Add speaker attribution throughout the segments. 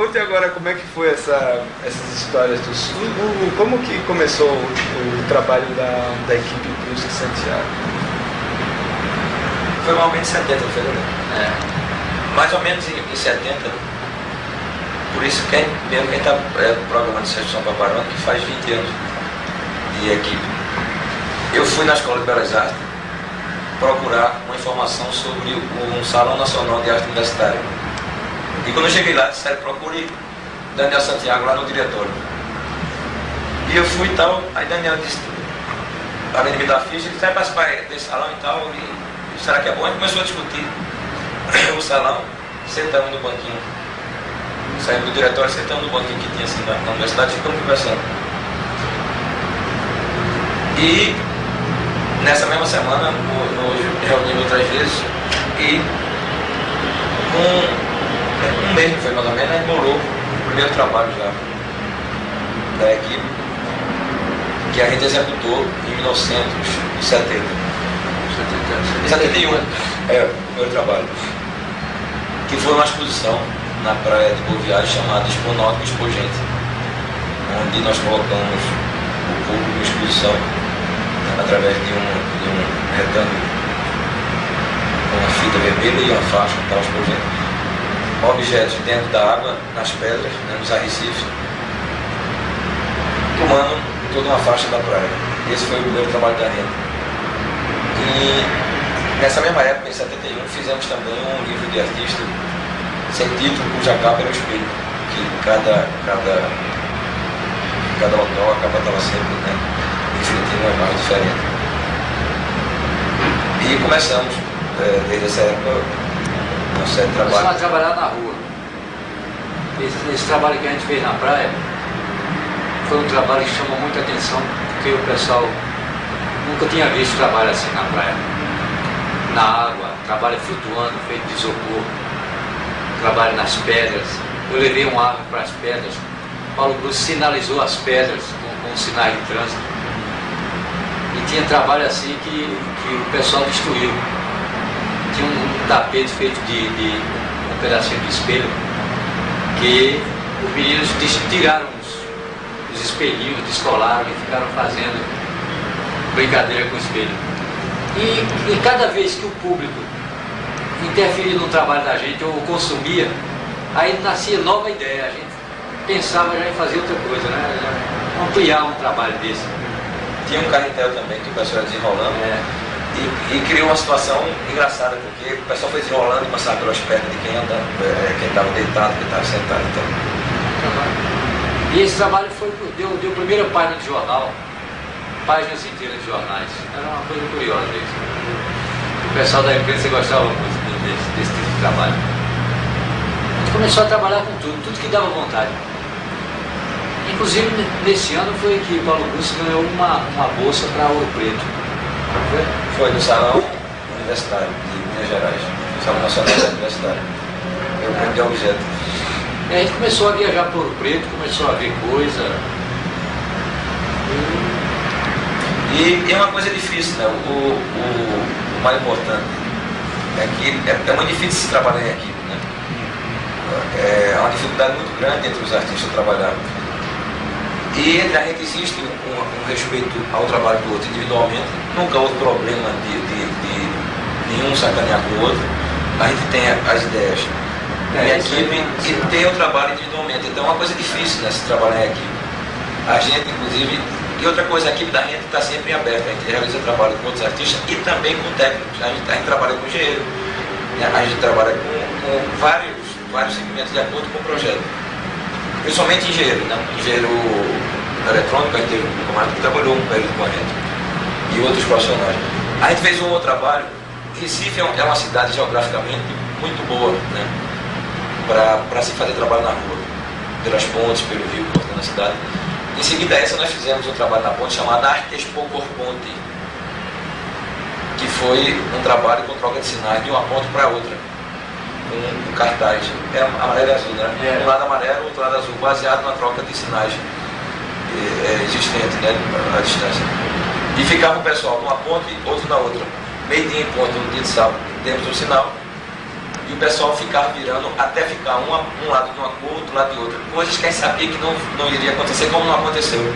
Speaker 1: Conte agora como é que foi essas histórias como que começou o trabalho da equipe Brusque Santiago?
Speaker 2: Foi normalmente em 70, não foi, né? Mais ou menos em 70. Por isso que quem está programando São Paparão, que faz 20 anos de equipe. Eu fui na Escola de Belas Artes procurar uma informação sobre um Salão Nacional de Arte Universitária. E quando eu cheguei lá, disseram, procure Daniel Santiago lá no diretório. E eu fui e tal, aí Daniel disse, além de me dar ficha, ele disse, vai participar desse salão e tal, e será que é bom? A gente começou a discutir o salão, sentamos no banquinho, saímos do diretório, sentamos no banquinho que tinha assim na universidade e ficamos conversando. E nessa mesma semana, nos reunimos outras vezes e um mês que foi mais ou menos, a gente bolou o primeiro trabalho já da equipe, que a gente executou em 1970. 71 o primeiro trabalho, que foi uma exposição na praia de Boa Viagem chamada Expo Náutico Expogente, onde nós colocamos o público em exposição através de um retângulo com uma fita vermelha e uma faixa tal expogente. Objetos dentro da água, nas pedras, nos arrecifes, tomando toda uma faixa da praia. Esse foi o primeiro trabalho da gente. E nessa mesma época, em 71, fizemos também um livro de artista sem título, cuja capa era o espelho, que cada autor, a capa estava sempre refletindo uma imagem diferente. E começamos, desde essa época,
Speaker 3: começamos a trabalhar na rua. Esse trabalho que a gente fez na praia foi um trabalho que chamou muita atenção, porque o pessoal nunca tinha visto trabalho assim na praia. Na água, trabalho flutuando, feito de isopor, trabalho nas pedras. Eu levei um arco para as pedras. Paulo Brusque sinalizou as pedras com sinais de trânsito. E tinha trabalho assim que o pessoal destruiu. Tinha um tapete feito de um pedacinho de espelho que os meninos tiraram os espelhinhos, descolaram e ficaram fazendo brincadeira com o espelho. E cada vez que o público interferia no trabalho da gente ou consumia, aí nascia nova ideia, a gente pensava já em fazer outra coisa, né? Ampliar um trabalho desse.
Speaker 2: Tinha um carretel também que o pessoal ia desenrolando. E criou uma situação engraçada, porque o pessoal foi desenrolando e passava pelas pernas de quem andava, quem estava deitado, quem estava sentado. Então.
Speaker 3: E esse trabalho deu primeira página de jornal, páginas inteiras de jornais. Era uma coisa curiosa isso. O pessoal da imprensa gostava muito desse tipo de trabalho. A gente começou a trabalhar com tudo que dava vontade. Inclusive, nesse ano foi que Paulo Brusque ganhou uma bolsa para Ouro Preto.
Speaker 2: Foi no Salão Universitário de Minas Gerais, Salão Nacional da Universitária. Eu aprendi objeto.
Speaker 3: A gente começou a viajar por Ouro Preto, começou a ver coisa.
Speaker 2: E é uma coisa difícil, né? O mais importante é que é muito difícil se trabalhar em equipe, né? É uma dificuldade muito grande entre os artistas trabalhar. E a gente existe um respeito ao trabalho do outro individualmente, nunca houve problema de nenhum sacanear com o outro. A gente tem as ideias em equipe e tem o trabalho individualmente. Então é uma coisa difícil, né, se trabalhar em equipe. A gente, inclusive, e outra coisa, a equipe da gente está sempre aberta, a gente realiza trabalho com outros artistas e também com técnicos. A gente trabalha com engenheiro, a gente trabalha com vários segmentos de acordo com o projeto. Principalmente engenheiro, né? Engenheiro eletrônico, a gente teve um camarada que trabalhou um período com a gente, e outros profissionais. A gente fez um outro trabalho. Recife é uma cidade geograficamente muito boa, né? Para se fazer trabalho na rua, pelas pontes, pelo rio, cortando a cidade. Em seguida a essa nós fizemos um trabalho na ponte chamado Arte Expo Corponte, que foi um trabalho com troca de sinais de uma ponte para outra, com cartaz, era amarelo e azul, né? Um lado amarelo, outro lado azul, baseado na troca de sinais existente, né, à distância. E ficava o pessoal numa ponte, outro na outra. Meio dia em ponte, no dia de sábado, temos um sinal, e o pessoal ficava virando até ficar um lado de uma cor, outro lado de outra. Coisas que a gente sabia que não iria acontecer, como não aconteceu.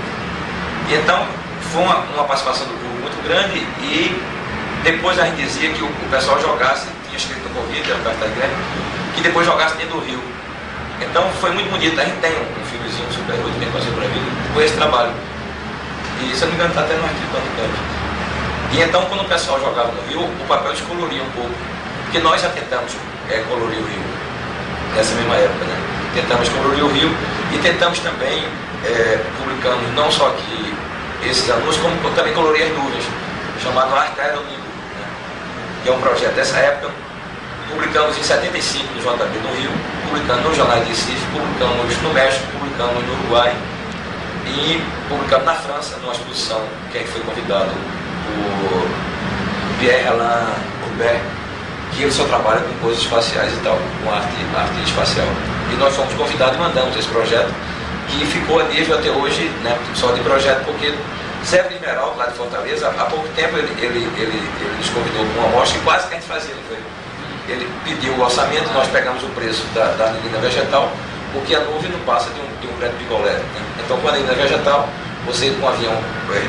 Speaker 2: E então foi uma participação do público muito grande, e depois a gente dizia que o pessoal jogasse, tinha escrito no convite, era um cartaz grande, que depois jogasse dentro do rio. Então foi muito bonito. A gente tem um filmezinho super útil, quem passou por vida, com esse trabalho. E se eu não me engano está até no artigo do Canto. E então quando o pessoal jogava no rio, o papel descoloria um pouco. Porque nós já tentamos colorir o rio, nessa mesma época, né? Tentamos colorir o rio e tentamos também, publicamos não só aqui esses anúncios, como também colorir as nuvens, chamado Arte Aeronímica, né? Que é um projeto dessa época. Publicamos em 75 no JB no Rio, publicamos no Jornal de Recife, publicamos no México, publicamos no Uruguai e publicamos na França, numa exposição que a gente foi convidado por Pierre Alain Courbet, que ele só trabalha com coisas espaciais e tal, com arte espacial. E nós fomos convidados e mandamos esse projeto, que ficou a nível até hoje, né, só de projeto, porque Zé Esmeralda, lá de Fortaleza, há pouco tempo ele nos convidou com uma amostra, e quase que a gente fazia, não foi? Ele pediu o orçamento, nós pegamos o preço da anilina vegetal, porque a nuvem não passa de um grande picolé, né? Então, com a anilina vegetal, você com o avião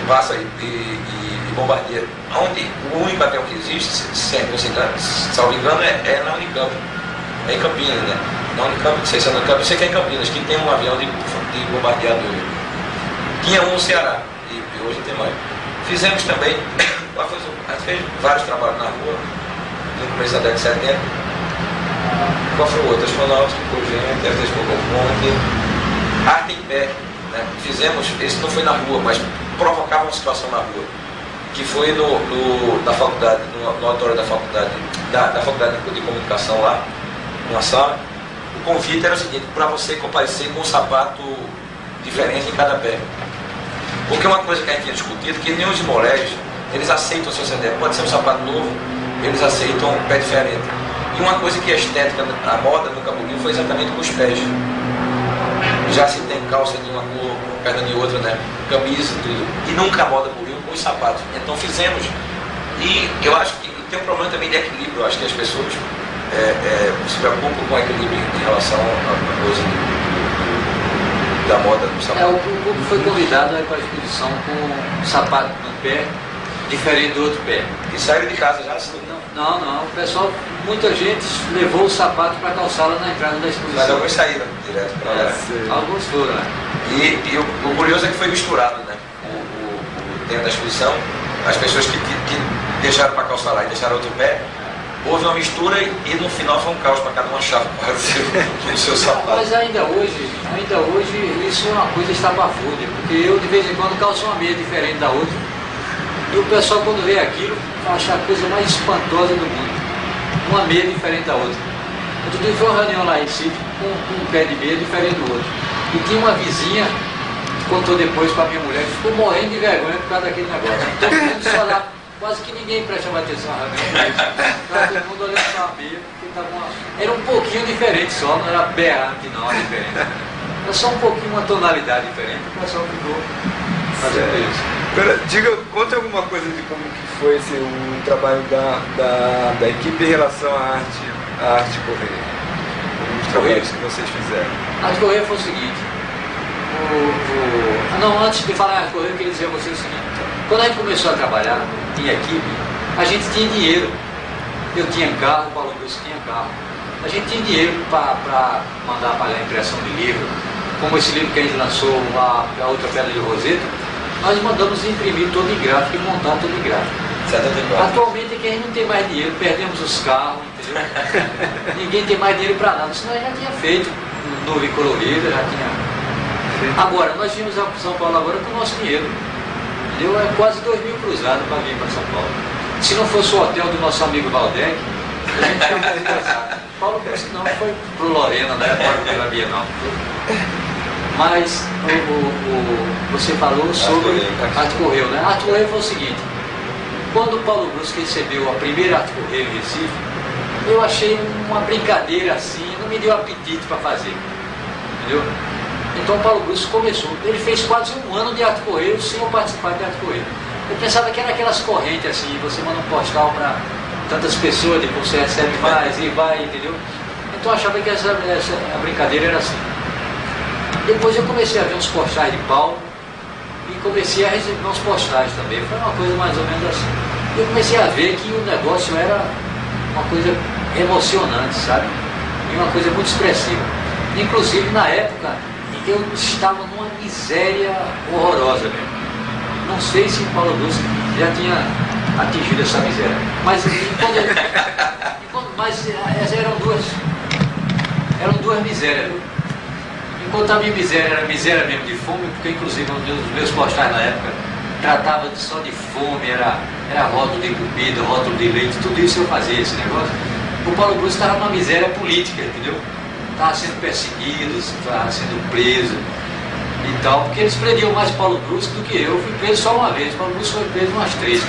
Speaker 2: passa e bombardeia. Onde o único avião que existe, salvo engano, é na Unicamp, é em Campinas, né? Na Unicamp, não sei se é na Unicamp, eu sei que é em Campinas, que tem um avião de bombardeador. Tinha um no Ceará, e hoje tem mais. Fizemos também, a gente fez vários trabalhos na rua, no começo da década de 70. Qual foi o outro? Astronáutica, Cogente, Ponte, Arte em Pé, né? Fizemos, esse não foi na rua, mas provocava uma situação na rua, que foi na faculdade, no auditório da faculdade, da faculdade de comunicação lá, numa sala. O convite era o seguinte, para você comparecer com um sapato diferente em cada pé. Porque uma coisa que a gente tinha discutido, que nem os moleques, eles aceitam o seu CDF, pode ser um sapato novo, eles aceitam um pé diferente. E uma coisa que a estética, a moda no Cambuquim foi exatamente com os pés. Já se tem calça de uma cor, perna de outra, né? Camisa, tudo. E nunca a moda morreu com os sapatos. Então fizemos. E eu acho que tem um problema também de equilíbrio. Eu acho que as pessoas se preocupam com o equilíbrio em relação à coisa da moda do sapato.
Speaker 3: O público foi convidado para a exposição com um sapato no pé diferente do outro pé.
Speaker 2: E saíram de casa já assim?
Speaker 3: Não. O pessoal, muita gente levou o sapato para calçá-la na entrada da exposição.
Speaker 2: Mas alguns saíram direto para lá.
Speaker 3: Alguns foram, né?
Speaker 2: E o curioso é que foi misturado, né? Dentro da exposição, as pessoas que deixaram para calçar lá e deixaram outro pé, houve uma mistura e no final foi um caos para cada um achar o seu sapato.
Speaker 3: Mas ainda hoje, isso é uma coisa estapafúrdia, porque eu de vez em quando calço uma meia diferente da outra. E o pessoal, quando vê aquilo, acha a coisa mais espantosa do mundo. Uma meia diferente da outra. Outro dia foi uma reunião lá em Recife com um pé de meia diferente do outro. E tinha uma vizinha que contou depois para a minha mulher, que ficou morrendo de vergonha por causa daquele negócio. Todo mundo só lá, quase que ninguém prestava atenção à reunião. Todo mundo olhando para a meia, porque era um pouquinho diferente só, não era berrante não, era diferente. Era só um pouquinho, uma tonalidade diferente, o pessoal ficou fazendo isso.
Speaker 1: Agora, conte alguma coisa de como que foi o trabalho da equipe em relação à arte correr. Os trabalhos que vocês fizeram.
Speaker 3: A arte correr foi o seguinte. Antes de falar em arte correr, eu queria dizer a vocês o seguinte. Quando a gente começou a trabalhar em equipe, a gente tinha dinheiro. Eu tinha carro, o Paulo Augusto tinha carro. A gente tinha dinheiro para mandar pagar a impressão de livro. Como esse livro que a gente lançou, a Outra Pedra de Roseta, nós mandamos imprimir todo em gráfico e montar todo em gráfico.
Speaker 2: 74.
Speaker 3: Atualmente é que a gente não tem mais dinheiro, perdemos os carros, entendeu? Ninguém tem mais dinheiro para nada, senão já tinha feito nuvem colorida, já tinha. Agora, nós vimos a São Paulo agora com o nosso dinheiro. Entendeu? É quase 2.000 cruzados para vir para São Paulo. Se não fosse o hotel do nosso amigo Valdec, a gente tinha mais engraçado. Paulo Cristo não foi pro Lorena, né? Pela Bienal. Mas você falou sobre Arte Correio, né? Arte Correio foi o seguinte, quando o Paulo Brusque recebeu a primeira Arte Correio em Recife, eu achei uma brincadeira assim, não me deu apetite para fazer, entendeu? Então o Paulo Brusque começou, ele fez quase um ano de Arte Correio sem eu participar de Arte Correio. Eu pensava que era aquelas correntes assim, você manda um postal para tantas pessoas, depois você recebe mais e vai, entendeu? Então eu achava que a brincadeira era assim. Depois eu comecei a ver uns postais de Paulo e comecei a receber uns postais também. Foi uma coisa mais ou menos assim. Eu comecei a ver que o negócio era uma coisa emocionante, sabe? E uma coisa muito expressiva. Inclusive na época eu estava numa miséria horrorosa mesmo. Não sei se o Paulo Brusque já tinha atingido essa miséria. Mas eram duas misérias. Enquanto a minha miséria era miséria mesmo de fome, porque inclusive um dos meus postais na época tratava só de fome, era rótulo de comida, rótulo de leite, tudo isso eu fazia esse negócio. O Paulo Brusque estava numa miséria política, entendeu? Estava sendo perseguido, estava sendo preso e tal, porque eles prendiam mais Paulo Brusque do que eu. Fui preso só uma vez, Paulo Brusque foi preso umas 3.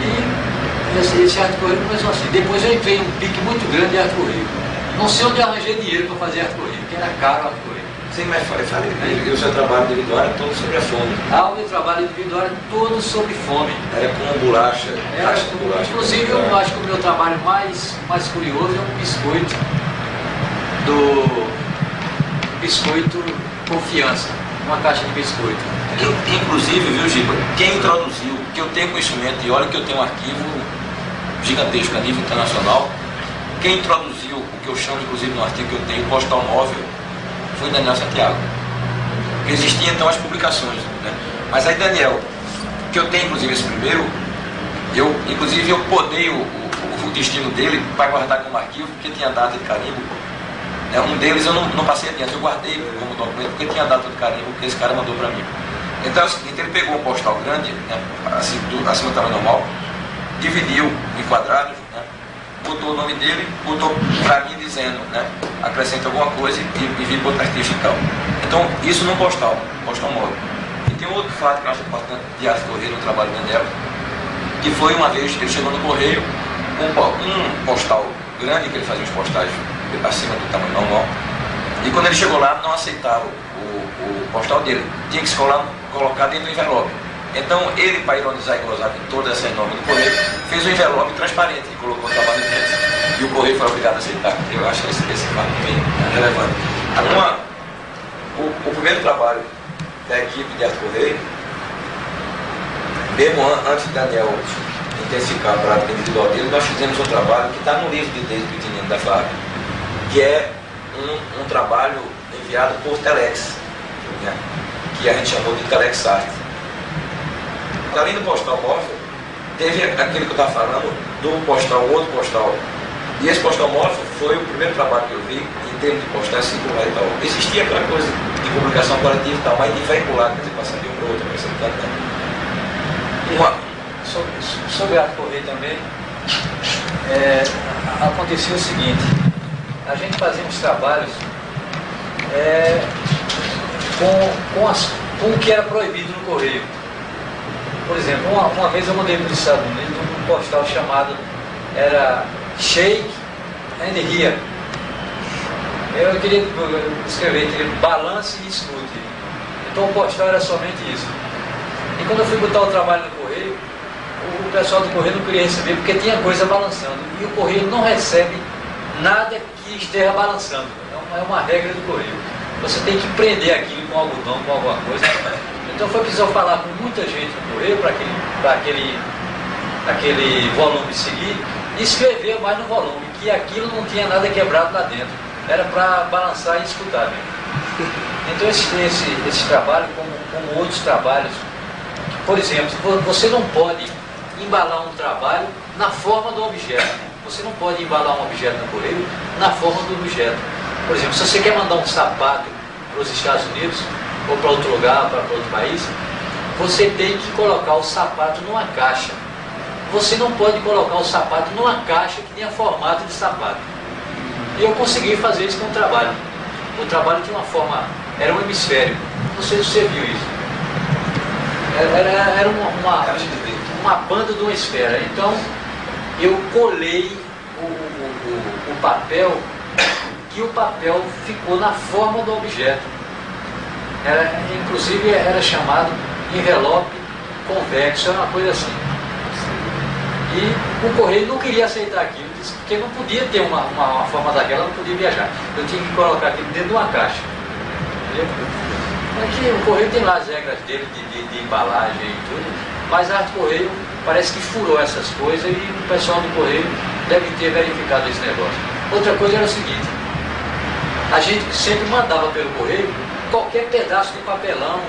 Speaker 3: E esse Arte Correio começou assim. Depois eu entrei em um pique muito grande de Arte Correio. Não sei onde eu arranjei dinheiro para fazer Arte Correio, porque era caro Arte Correio.
Speaker 2: Sim, mas fale, e o seu trabalho individual era todo sobre a fome.
Speaker 3: O meu trabalho individual era todo sobre fome.
Speaker 2: Era com bolacha, caixa de bolacha.
Speaker 3: Inclusive eu acho que o meu trabalho mais curioso é um biscoito Confiança, uma caixa de biscoito.
Speaker 2: Inclusive, viu, Giba, quem introduziu, que eu tenho conhecimento, e olha que eu tenho um arquivo gigantesco a nível internacional, quem introduziu o que eu chamo, inclusive no artigo que eu tenho, postal móvel, foi Daniel Santiago. Existiam então as publicações, né? Mas aí Daniel, que eu tenho inclusive esse primeiro, eu podei o destino dele para guardar como arquivo, porque tinha data de carimbo. Um deles eu não passei adiante, eu guardei como documento porque tinha data de carimbo que esse cara mandou para mim. Então é o seguinte, ele pegou um postal grande, né, acima do tamanho normal, dividiu em quadrados, né, botou o nome dele, botou para mim dizendo, né, acrescenta alguma coisa e vi botar artista e tal. Então isso num postal móvel. E tem outro fato que eu acho importante de Arte Correio no trabalho do Daniel, que foi uma vez que ele chegou no correio, um postal grande, que ele fazia os postais acima do tamanho normal, e quando ele chegou lá não aceitava o postal dele, tinha que se colocar dentro do envelope. Então ele, para ironizar e gozar com toda essa enorme do correio, fez um envelope transparente e colocou o trabalho dentro, e o correio foi obrigado a aceitar. Eu acho esse fato bem relevante. Agora, o primeiro trabalho da equipe de Arte Correio, mesmo antes de Daniel intensificar a prática individual dele, nós fizemos um trabalho que está no livro de Desde Pequenino da FAB, que é um trabalho enviado por Telex, né, que a gente chamou de Telex Art. Além do postal móvel, teve aquele que eu estava falando, do postal, outro postal. E esse postal móvel foi o primeiro trabalho que eu vi em termos de postal circular e tal. Existia aquela coisa de publicação coletiva e tal, mas de veicular, quer dizer, passar de um para o outro,
Speaker 3: Sobre a Arte Correio também, acontecia o seguinte: a gente fazia uns trabalhos com o que era proibido no correio. Por exemplo, uma vez eu mandei para os Estados Unidos um postal chamado, era Shake and Here. Eu queria escrever, balance e escute. Então o postal era somente isso. E quando eu fui botar o trabalho no correio, o pessoal do correio não queria receber porque tinha coisa balançando. E o correio não recebe nada que esteja balançando. É uma regra do correio. Você tem que prender aquilo com algodão, com alguma coisa. Então foi preciso falar com muita gente no correio para aquele volume seguir e escrever mais no volume, que aquilo não tinha nada quebrado lá dentro. Era para balançar e escutar mesmo. Então esse trabalho, como outros trabalhos, por exemplo, você não pode embalar um trabalho na forma do objeto. Você não pode embalar um objeto no correio na forma do objeto. Por exemplo, se você quer mandar um sapato para os Estados Unidos, ou para outro lugar, para outro país, você tem que colocar o sapato numa caixa. Você não pode colocar o sapato numa caixa que tenha formato de sapato. E eu consegui fazer isso com o trabalho. O trabalho tinha uma forma, era um hemisfério. Não sei se você viu isso. Era uma banda de uma esfera. Então, eu colei o papel e o papel ficou na forma do objeto. Inclusive era chamado envelope convexo, era uma coisa assim. E o Correio não queria aceitar aquilo, disse que não podia ter uma forma daquela, não podia viajar. Eu tinha que colocar aquilo dentro de uma caixa. Entendeu? Aqui, o Correio tem lá as regras dele de embalagem e tudo, mas a Arte Correio parece que furou essas coisas e o pessoal do Correio deve ter verificado esse negócio. Outra coisa era o seguinte, a gente sempre mandava pelo Correio qualquer pedaço de papelão,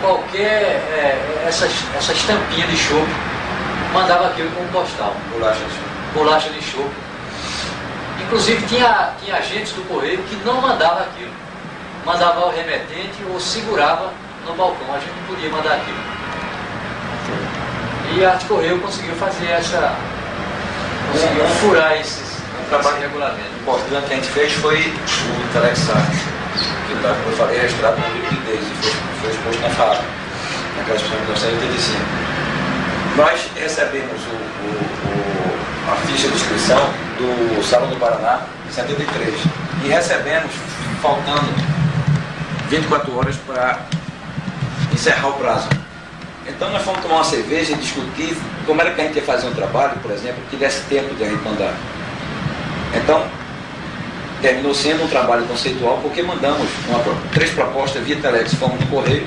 Speaker 3: qualquer essa estampinha de chope, mandava aquilo como postal. Bolacha de chope. Inclusive tinha agentes do Correio que não mandava aquilo. Mandava ao remetente ou segurava no balcão. A gente não podia mandar aquilo. E a Arte Correio conseguiu fazer conseguiu furar esse regulamento.
Speaker 2: O importante que a gente fez foi o Telexar, que como eu falei, registrado no livro de Deus e foi exposto na FAB, naquela exposição de 1985. Nós recebemos a ficha de inscrição do Salão do Paraná em 73 e recebemos faltando 24 horas para encerrar o prazo. Então nós fomos tomar uma cerveja e discutir como era que a gente ia fazer um trabalho, por exemplo, que desse tempo de a gente mandar. Então, terminou sendo um trabalho conceitual porque mandamos 3 propostas via Telex, fomos no Correio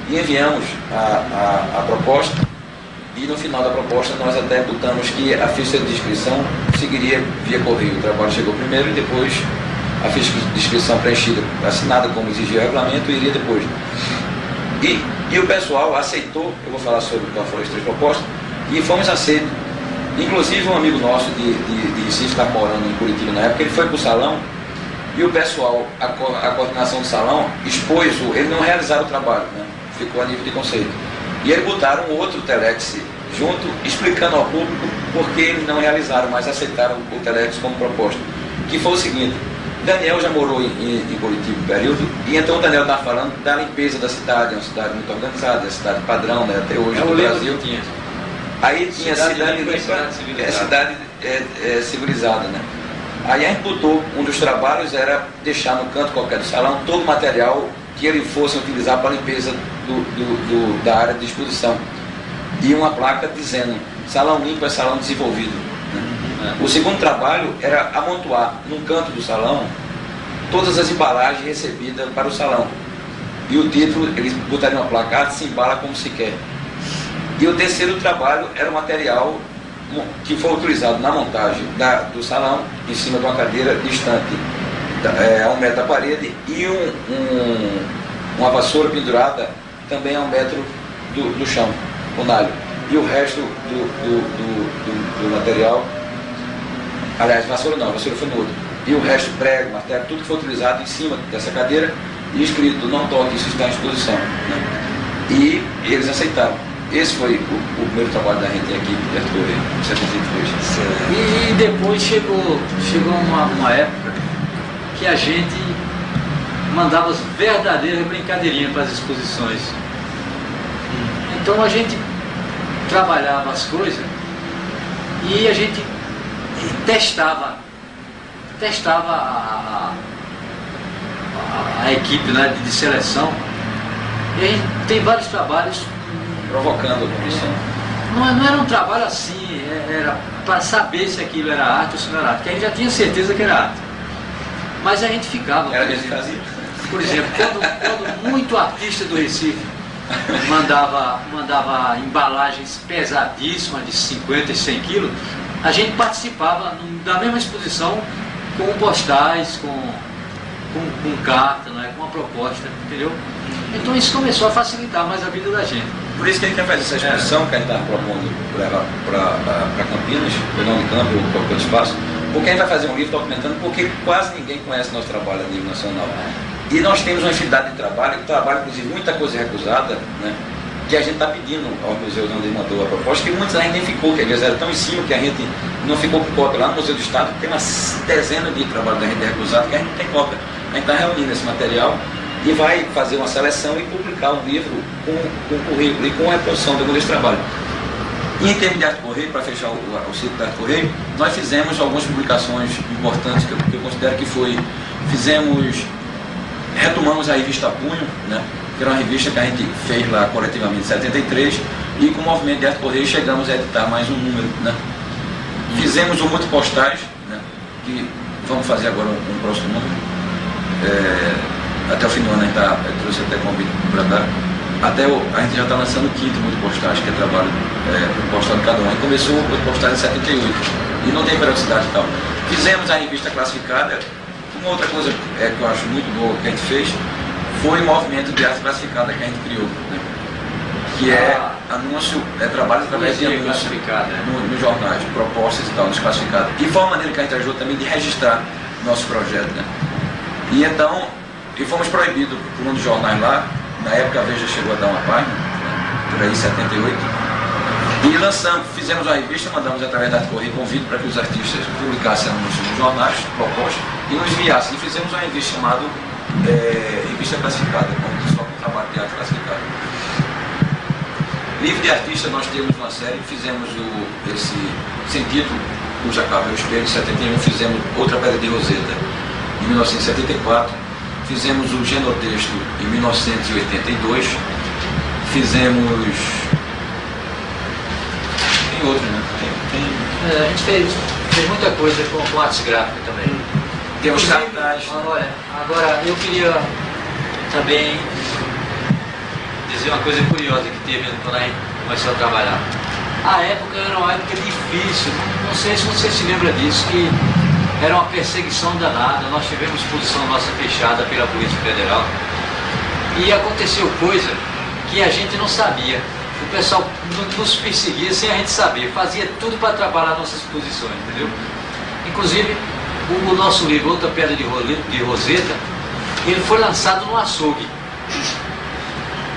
Speaker 2: e enviamos a proposta. E no final da proposta nós até botamos que a ficha de inscrição seguiria via Correio. O trabalho chegou primeiro e depois a ficha de inscrição preenchida, assinada como exigia o regulamento, iria depois. E o pessoal aceitou, eu vou falar sobre qual foram as 3 propostas, e fomos aceitos. Inclusive um amigo nosso de Recife, estava morando em Curitiba na época, ele foi para o salão e o pessoal, a coordenação do salão, expôs, eles não realizaram o trabalho, né? Ficou a nível de conceito. E eles botaram outro Telex junto, explicando ao público por que eles não realizaram, mas aceitaram o Telex como proposta. Que foi o seguinte, Daniel já morou em Curitiba um período, e então o Daniel estava falando da limpeza da cidade, é uma cidade muito organizada, é uma cidade padrão, né, até hoje no Brasil. Aí tinha cidade limpa, cidade civilizada, né? Aí a gente botou, um dos trabalhos era deixar no canto qualquer do salão todo o material que ele fosse utilizar para a limpeza da área de exposição. E uma placa dizendo, salão limpo é salão desenvolvido. Né? O segundo trabalho era amontoar num canto do salão todas as embalagens recebidas para o salão. E o título, eles botariam uma placa, se embala como se quer. E o terceiro trabalho era o material que foi utilizado na montagem do salão, em cima de uma cadeira distante a 1 metro da parede, e uma vassoura pendurada também a 1 metro do chão, o nalho. E o resto do material, aliás, vassoura não, a vassoura foi no outro. E o resto, prego, martelo, tudo que foi utilizado em cima dessa cadeira e escrito, não toque, isso está em exposição. Né? E eles aceitaram. Esse foi o primeiro trabalho da gente aqui, em 73.
Speaker 3: E depois chegou uma época que a gente mandava as verdadeiras brincadeirinhas para as exposições. Então a gente trabalhava as coisas e a gente testava a equipe, né, de seleção. E a gente tem vários trabalhos
Speaker 2: provocando a comissão.
Speaker 3: Não era um trabalho assim, era para saber se aquilo era arte ou se não era arte, porque a gente já tinha certeza que era arte. Mas a gente ficava. Por exemplo, quando muito artista do Recife mandava embalagens pesadíssimas de 50 e 100 quilos, a gente participava da mesma exposição com postais, com carta, né, com uma proposta, entendeu? Então isso começou a facilitar mais a vida da gente.
Speaker 2: Por isso que a gente quer fazer essa exposição que a gente está propondo para Campinas, Pernão de Campo, ou qualquer espaço, porque a gente vai fazer um livro documentando porque quase ninguém conhece nosso trabalho a nível nacional. E nós temos uma entidade de trabalho que trabalha, inclusive, muita coisa recusada, né, que a gente está pedindo ao museu onde ele mandou a proposta, que muitos ainda nem ficou, que às vezes era tão em cima que a gente não ficou com cópia. Lá no Museu do Estado tem umas dezenas de trabalhos da gente recusado que a gente não tem cópia. A gente está reunindo esse material e vai fazer uma seleção e publicar um livro com currículo e com a reprodução de algum desse trabalho. E em termos de Arte Correio, para fechar o ciclo da Arte Correio, nós fizemos algumas publicações importantes que eu considero que retomamos a revista Punho, né, que era uma revista que a gente fez lá coletivamente em 73, e com o movimento de Arte Correio chegamos a editar mais um número, né, Fizemos o multipostais, né, que vamos fazer agora um próximo número. Até o fim do ano a gente trouxe até convite para cá. A gente já está lançando o 5º multipostais, que é trabalho postal de cada um. A gente começou o multipostais em 78 e não tem velocidade e tal. Fizemos a revista classificada. Uma outra coisa que eu acho muito boa que a gente fez foi o movimento de arte classificada que a gente criou, né? Que é anúncio, trabalho através de anúncio nos jornais, propostas e tal, nos classificados. E foi uma maneira que a gente ajudou também de registrar nosso projeto, né? E então, fomos proibidos por um dos jornais lá, na época a Veja chegou a dar uma página, né, por aí, 78, e fizemos uma revista, mandamos através da Correio convite para que os artistas publicassem anúncios nos jornais, propostas, e nos enviassem. E fizemos uma revista chamada Revista Classificada, só com trabalho de arte classificada. Livro de artista, nós temos uma série, fizemos esse sentido, cuja capa é o espelho, em 71, fizemos Outra Pedra de Roseta, em 1974, fizemos o Genotexto em 1982, fizemos... tem outros, né?
Speaker 3: A gente fez muita coisa com artes gráficas também.
Speaker 2: Tem os cartazes.
Speaker 3: Agora, eu queria também dizer uma coisa curiosa que teve quando a gente começou a trabalhar. A época era uma época difícil, não sei se você se lembra disso, que era uma perseguição danada. Nós tivemos exposição nossa fechada pela Polícia Federal e aconteceu coisa que a gente não sabia. O pessoal nos perseguia sem a gente saber, fazia tudo para atrapalhar nossas exposições, entendeu? Inclusive, o nosso livro Outra Pedra de Roseta, ele foi lançado no açougue.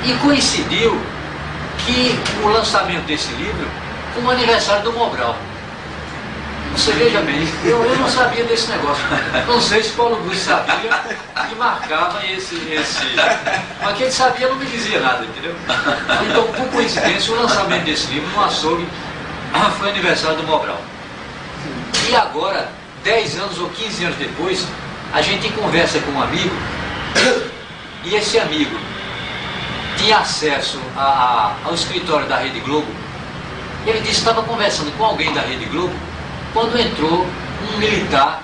Speaker 3: E coincidiu que o lançamento desse livro foi no aniversário do Mobral. Você veja bem, eu não sabia desse negócio. Não sei se Paulo Gus sabia que marcava esse. Mas quem sabia não me dizia nada, entendeu? Então, por coincidência, o lançamento desse livro no açougue foi aniversário do Mobral. E agora, 10 anos ou 15 anos depois, a gente conversa com um amigo, e esse amigo tinha acesso ao escritório da Rede Globo. Ele disse que estava conversando com alguém da Rede Globo quando entrou um militar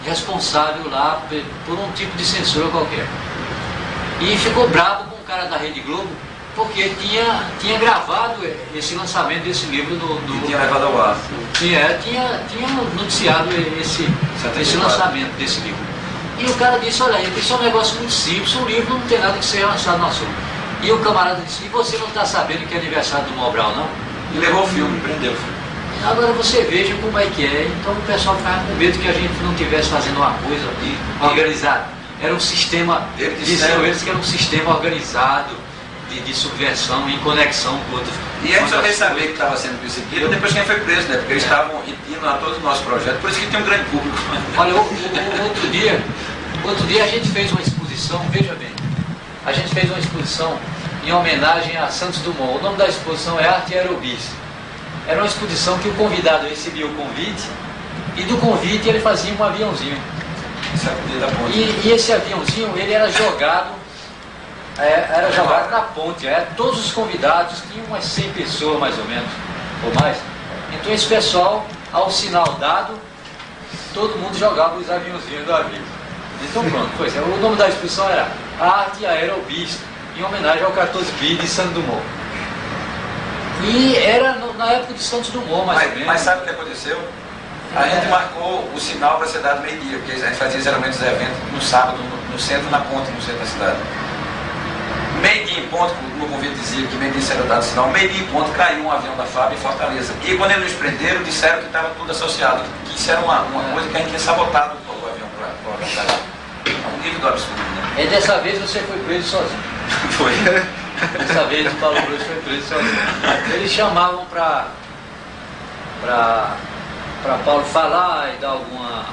Speaker 3: responsável lá por um tipo de censura qualquer. E ficou bravo com o cara da Rede Globo porque tinha gravado esse lançamento desse livro
Speaker 2: e tinha levado ao ar.
Speaker 3: Tinha noticiado esse lançamento desse livro. E o cara disse, olha, isso é um negócio muito simples, um livro não tem nada que ser lançado no açougue. E o camarada disse, e você não está sabendo que é aniversário do Mobral, não?
Speaker 2: E levou o filme, prendeu o filme.
Speaker 3: Agora você veja como é que é. Então o pessoal ficava com medo que a gente não estivesse fazendo uma coisa organizada. Era um sistema, diziam eles que era um sistema organizado de subversão em conexão com outros.
Speaker 2: E a gente só veio saber que estava sendo perseguido depois que a gente foi preso, né? Porque eles estavam indo a todo o nosso projeto, por isso que tem um grande público.
Speaker 3: Olha, outro dia a gente fez uma exposição, veja bem, a gente fez uma exposição em homenagem a Santos Dumont. O nome da exposição é Arte Aerobis. Era uma exposição que o convidado recebia o convite e do convite ele fazia um aviãozinho. E esse aviãozinho ele era jogado na ponte. Todos os convidados tinham umas 100 pessoas mais ou menos, ou mais. Então esse pessoal, ao sinal dado, todo mundo jogava os aviãozinhos do avião. Então pronto, o nome da exposição era Arte Aerobis, em homenagem ao 14B de Santos Dumont. E era na época de Santos Dumont, mais ou menos.
Speaker 2: Mas sabe o que aconteceu? A gente marcou o sinal para ser dado meio-dia, porque a gente fazia geralmente os eventos no sábado, no centro, na ponte, no centro da cidade. Meio-dia em ponto, como o convite dizia que meio-dia era dado o sinal, meio-dia em ponto caiu um avião da FAB em Fortaleza. E quando eles nos prenderam, disseram que estava tudo associado, que isso era uma coisa que a gente tinha sabotado o avião para organizar. É um nível do absurdo, né?
Speaker 3: E dessa vez você foi preso sozinho.
Speaker 2: Foi.
Speaker 3: Dessa vez o Paulo Cruz foi preso sozinho. Eles chamavam para Paulo falar e dar alguma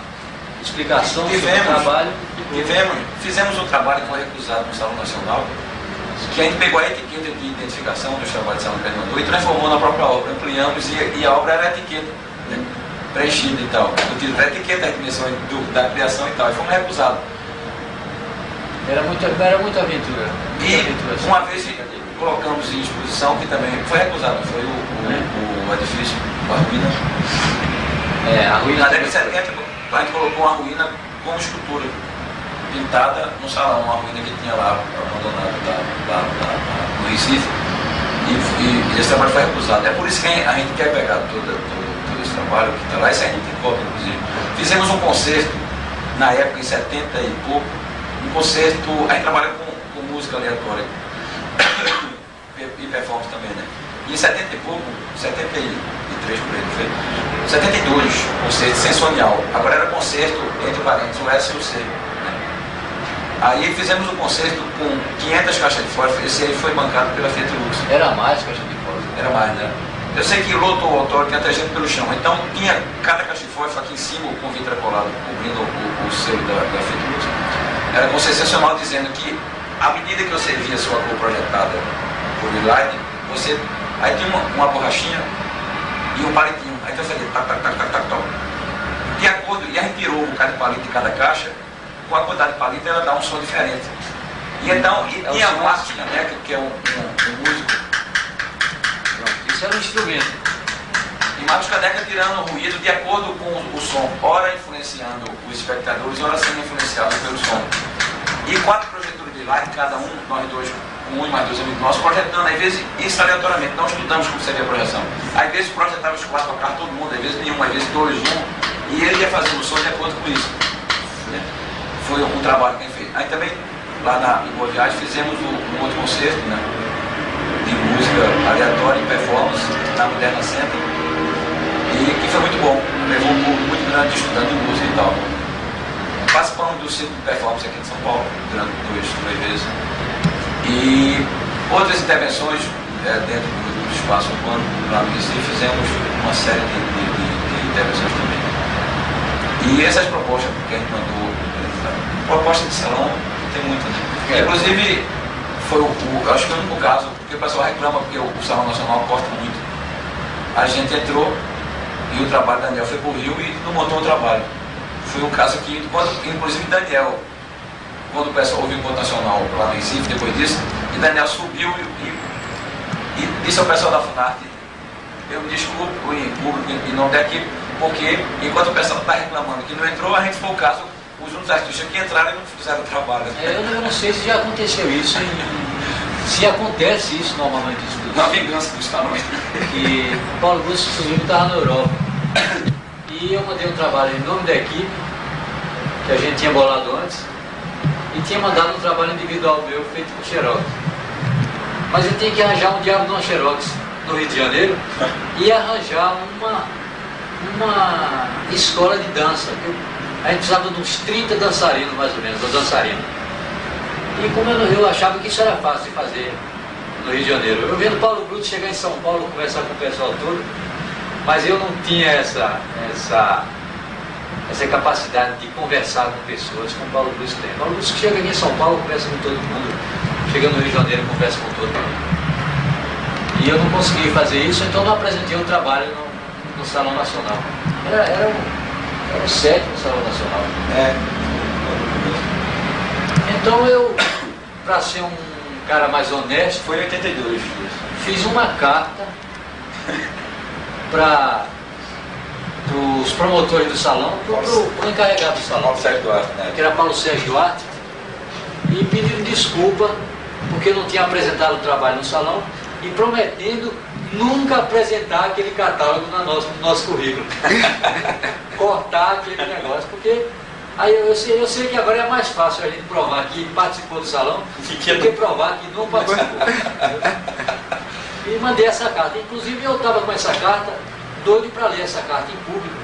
Speaker 3: explicação sobre o trabalho.
Speaker 2: Fizemos um trabalho que foi recusado no Salão Nacional, que a gente pegou a etiqueta de identificação dos trabalhos de Salão Pernambuco e transformou na própria obra. Ampliamos e a obra era etiqueta, né, preenchida e tal. O título era etiqueta, a dimensão da criação e tal. E fomos recusados.
Speaker 3: Era muita aventura.
Speaker 2: E uma vez colocamos em exposição, que também foi recusado, foi o edifício, a ruína.
Speaker 3: A ruína.
Speaker 2: Na década de 70, a gente colocou uma ruína como escultura, pintada no salão, uma ruína que tinha lá, abandonada no Recife, e esse trabalho foi recusado. É por isso que a gente quer pegar todo esse trabalho que está lá, isso a gente tem cópia, inclusive. Fizemos um concerto, na época, em 70 e pouco, um concerto, a gente trabalha com música aleatória e performance também, né? E em 70 e pouco, 73 por aí, não foi? 72, concerto sensorial. Agora era concerto, entre parênteses, o S e o C. Né? Aí fizemos um concerto com 500 caixas de fósforo, esse aí foi bancado pela Fiat Lux.
Speaker 3: Era mais caixa de fósforo?
Speaker 2: Era mais, né? Eu sei que lotou o autódromo, tinha até gente pelo chão. Então tinha cada caixa de fósforo aqui em cima com vidro colado, cobrindo o selo da Fiat Lux. Era com sensacional dizendo que, à medida que você via sua cor projetada por slide, você. Aí tinha uma borrachinha e um palitinho. Aí você fazia tac, tac, tac, tac, tac, tac. De acordo, e a gente tirou um bocado de palito de cada caixa, com a quantidade de palito ela dá um som diferente. E então, tinha a máquina, né, que é um músico.
Speaker 3: Isso era um instrumento.
Speaker 2: E Marcos Caneca tirando o ruído de acordo com o som, ora influenciando os espectadores, ora sendo influenciado pelo som. E 4 projetores de live, cada um, nós dois, um e mais 2 amigos nossos, projetando, às vezes isso aleatoriamente, não estudamos como seria a projeção. Às vezes projetava os 4 para todo mundo, às vezes nenhum, às vezes 2, 1, e ele ia fazendo o som de acordo com isso. Né? Foi um trabalho que a gente fez. Aí também, lá em Boa Viagem, fizemos um outro concerto, né, de música aleatória e performance na Moderna Center, e que foi muito bom, levou um público muito grande estudando música e tal. Participamos do ciclo de performance aqui de São Paulo, durante 2 vezes. E outras intervenções dentro do espaço urbano, lá no Recife, fizemos uma série de intervenções também. E essas propostas que a gente mandou, proposta de salão, tem muitas, né? Inclusive, foi acho que o único caso, porque o pessoal reclama porque o Salão Nacional corta muito. A gente entrou e o trabalho do Daniel foi para o Rio e não montou o trabalho. Foi um caso que, inclusive Daniel, quando o pessoal ouviu o Encontro Nacional lá no Recife, depois disso, e Daniel subiu e disse ao pessoal da Funarte: eu me desculpo em público, em nome da equipe, porque enquanto o pessoal está reclamando que não entrou, a gente foi o caso, os outros artistas que entraram e não fizeram o trabalho.
Speaker 3: Eu não sei se já aconteceu isso, se acontece isso normalmente.
Speaker 2: Na vingança dos salões.
Speaker 3: Que o Paulo Gusto, inclusive, estava na Europa. E eu mandei um trabalho em nome da equipe, que a gente tinha bolado antes, e tinha mandado um trabalho individual meu feito com Xerox. Mas eu tinha que arranjar um diabo de uma Xerox no Rio de Janeiro e arranjar uma escola de dança. A gente precisava de uns 30 dançarinos, mais ou menos, ou dançarinos. E como eu achava que isso era fácil de fazer no Rio de Janeiro. Eu vendo Paulo Bruto chegar em São Paulo, conversar com o pessoal todo, mas eu não tinha essa capacidade de conversar com pessoas como o Paulo Bruto tem. Paulo Bruto chega aqui em São Paulo, conversa com todo mundo, chega no Rio de Janeiro, conversa com todo mundo. E eu não consegui fazer isso, então não apresentei um trabalho no Salão Nacional. Era o 7º Salão Nacional. Então eu, para ser um cara mais honesto,
Speaker 2: foi em 82.
Speaker 3: Fiz uma carta para os promotores do salão, para o encarregado do salão,
Speaker 2: Paulo Sérgio Duarte, né?
Speaker 3: Que era Paulo Sérgio Duarte, e pedindo desculpa porque não tinha apresentado o trabalho no salão e prometendo nunca apresentar aquele catálogo no nosso currículo. Cortar aquele negócio, porque aí eu sei que agora é mais fácil a gente provar que participou do salão do que provar que não participou. E mandei essa carta. Inclusive eu estava com essa carta, doido para ler essa carta em público,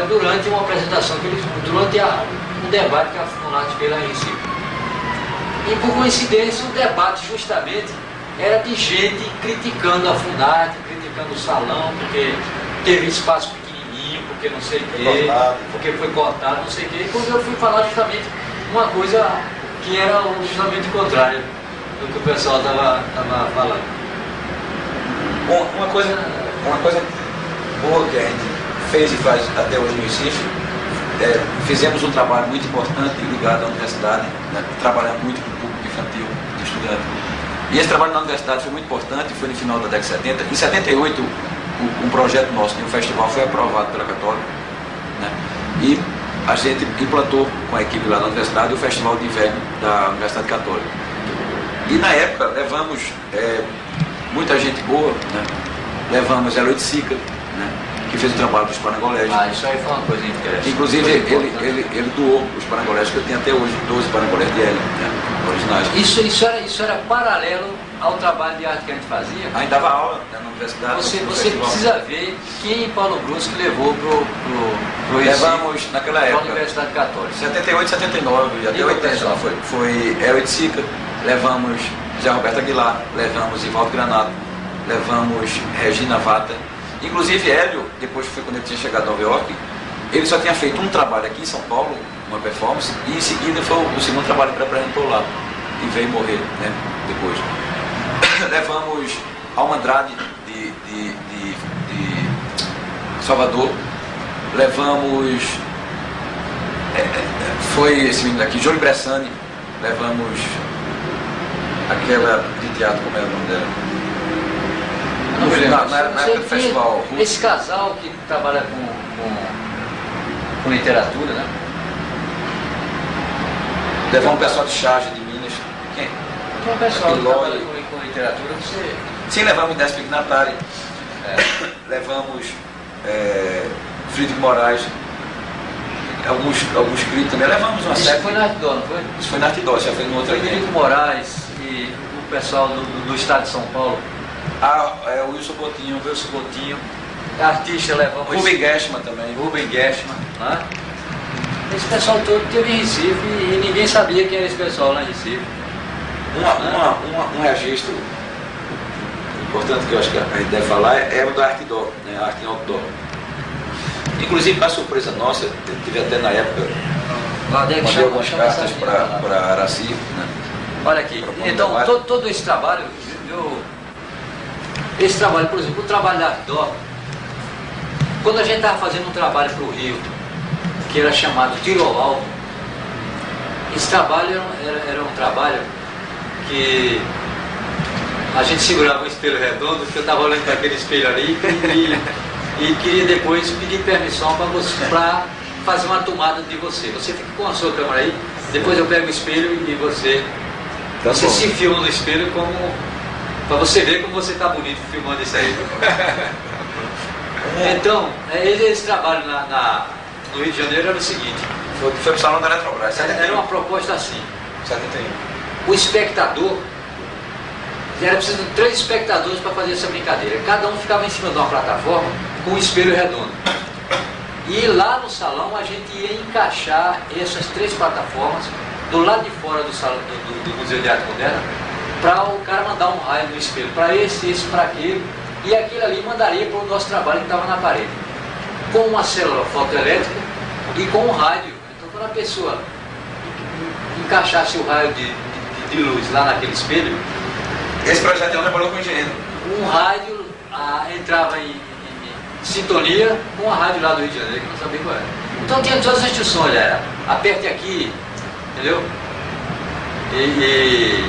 Speaker 3: durante uma apresentação, durante um debate que a Funarte fez lá em Recife. E por coincidência o debate justamente era de gente criticando a Funarte, criticando o salão, porque teve espaço pequenininho, porque não sei o quê, porque foi cortado, não sei o quê. E quando eu fui falar justamente uma coisa que era justamente o contrário do que o pessoal estava falando.
Speaker 2: Bom, uma coisa boa que a gente fez e faz até hoje no Recife, fizemos um trabalho muito importante ligado à universidade, né, trabalhando muito com o público infantil, estudante. E esse trabalho na universidade foi muito importante, foi no final da década de 70. Em 78,
Speaker 4: um projeto nosso de um festival foi aprovado pela Católica, né? E a gente implantou com a equipe lá na universidade o Festival de Inverno da Universidade Católica. E na época levamos muita gente boa, né? Levamos Eloy de Sica, né? Que fez o trabalho dos parangolés.
Speaker 3: Isso aí foi uma coisa interessante.
Speaker 4: Inclusive ele doou os parangolés, que eu tenho até hoje 12 parangolés de hélio, né? Originais.
Speaker 3: Isso era paralelo ao trabalho de arte que a gente fazia.
Speaker 4: Ainda dava aula, né, na universidade.
Speaker 3: Você precisa ver quem Paulo Brusque levou pro
Speaker 4: levamos naquela época,
Speaker 3: a Universidade Católica.
Speaker 4: 78, 79, até 80. Foi Hélio de Sica, levamos Zé Roberto Aguilar, levamos Ivaldo Granado, levamos Regina Vata. Inclusive Hélio, depois foi quando ele tinha chegado a Nova York, ele só tinha feito um trabalho aqui em São Paulo, uma performance, e em seguida foi o segundo trabalho que ele apresentou lá. E veio morrer, né, depois. Levamos Alma Andrade de Salvador, levamos foi esse menino aqui, Jônio Bressani, levamos aquela de teatro, como era o nome dela? Na época do festival.
Speaker 3: Esse casal que trabalha com literatura, né?
Speaker 4: Levamos um pessoal de Charge de Minas. Quem?
Speaker 3: Tem um pessoal que trabalha com literatura, você...
Speaker 4: Sim, levamos Décio Pignatari, levamos Friedrich Moraes, alguns críticos também, levamos uma série.
Speaker 3: Isso foi na Artidó, não foi?
Speaker 4: Isso foi na Artidó, já foi no outro evento.
Speaker 3: Friedrich Moraes e o pessoal do estado de São Paulo.
Speaker 4: O Wilson Botinho.
Speaker 3: Artista levamos...
Speaker 4: Rubem Gershman também.
Speaker 3: Rubem Gershman, né? Esse pessoal todo teve em Recife e ninguém sabia quem era esse pessoal lá em Recife.
Speaker 4: Um registro importante que eu acho que a gente deve falar é o da Artidó, né? A Arte em Outdoor. Inclusive, para surpresa nossa, eu tive até na época, mandei algumas cartas para Araci, né?
Speaker 3: Olha aqui, então todo esse trabalho, por exemplo, o trabalho da Artidó, quando a gente estava fazendo um trabalho para o Rio, que era chamado Tiro ao Alto, esse trabalho era um trabalho que a gente segurava um espelho redondo, que eu estava olhando para aquele espelho ali e queria depois pedir permissão para fazer uma tomada de você. Você fica com a sua câmera aí, depois eu pego o espelho e você se filma no espelho para você ver como você está bonito filmando isso aí. Então, esse trabalho no Rio de Janeiro era o seguinte.
Speaker 4: Foi para o Salão da Eletrobras.
Speaker 3: Era uma proposta assim.
Speaker 4: 71.
Speaker 3: O espectador, era preciso de 3 espectadores para fazer essa brincadeira. Cada um ficava em cima de uma plataforma com um espelho redondo. E lá no salão a gente ia encaixar essas 3 plataformas do lado de fora do salão do Museu de Arte Moderna, para o cara mandar um raio no espelho, para esse, para aquele, e aquilo ali mandaria para o nosso trabalho que estava na parede, com uma célula fotoelétrica e com um rádio. Então quando a pessoa encaixasse o raio de luz lá naquele espelho,
Speaker 4: esse projeto eu trabalhou com o engenheiro.
Speaker 3: Um rádio entrava em sintonia com a rádio lá do Rio de Janeiro, que eu não sabia qual era. Então tinha todas as instruções, era aperte aqui, entendeu? E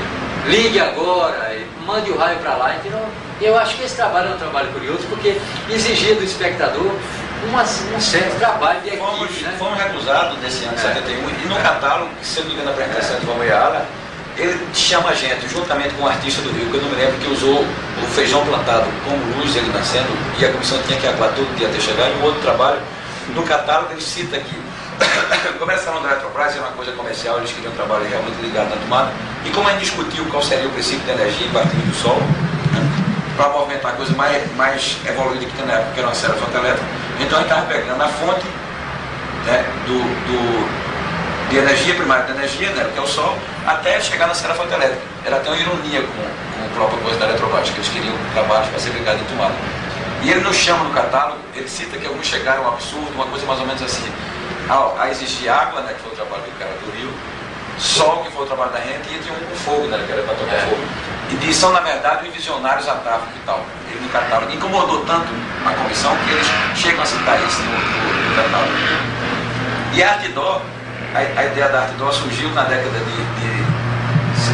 Speaker 3: ligue agora, e mande o raio para lá, entendeu? Eu acho que esse trabalho é um trabalho curioso, porque exigia do espectador um certo trabalho de equipe, né?
Speaker 4: Fomos recusados nesse ano de 71, e no catálogo, se eu não me engano, a apresentação de Valmoiala, ele chama a gente, juntamente com um artista do Rio, que eu não me lembro, que usou o feijão plantado com luz, ele nascendo, e a comissão tinha que aguardar todo dia até chegar, e um outro trabalho, no catálogo ele cita aqui, como essa Salão da Eletrobras é uma coisa comercial, eles queriam um trabalho realmente ligado na tomada, e como a gente discutiu qual seria o princípio de energia partindo do sol, né, para movimentar a coisa mais evoluída que tem na época, que era uma célula fotoelétrica, então a gente estava pegando a fonte, né, de energia primária da energia, né, que é o sol, até chegar na célula fotoelétrica. Era até uma ironia com a própria coisa da Eletrobras, que eles queriam trabalhos para ser ligado em tomada. E ele nos chama no catálogo, ele cita que alguns chegaram a um absurdo, uma coisa mais ou menos assim, a exigir água, né, que foi o trabalho do cara do Rio, sol, que foi o trabalho da gente, e tinha um com fogo, né, que era para tocar fogo. E são, na verdade, os visionários atávicos e tal. Ele no catálogo incomodou tanto a comissão que eles chegam a citar isso no catálogo. E a Artidó, a ideia da Artidó surgiu na década de